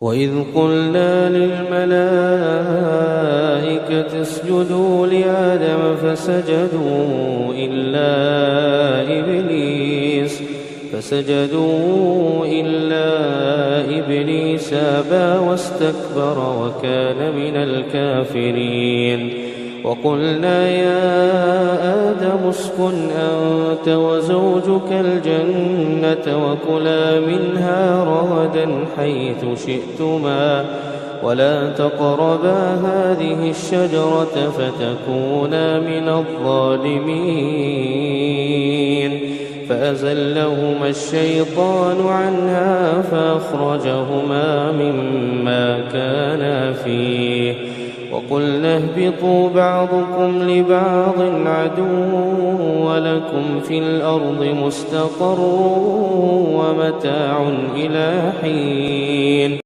وإذ قلنا للملائكة اسجدوا لآدم فسجدوا إلا إبليس أبى واستكبر وكان من الكافرين. وقلنا يا آدم اسكن أنت وزوجك الجنة وكلا منها رغدا حيث شئتما ولا تقربا هذه الشجرة فتكونا من الظالمين. فأزلهما الشيطان عنها فأخرجهما مما كانا فيه. وقلنا اهبطوا بعضكم لبعض عدو ولكم في الأرض مستقر ومتاع إلى حين.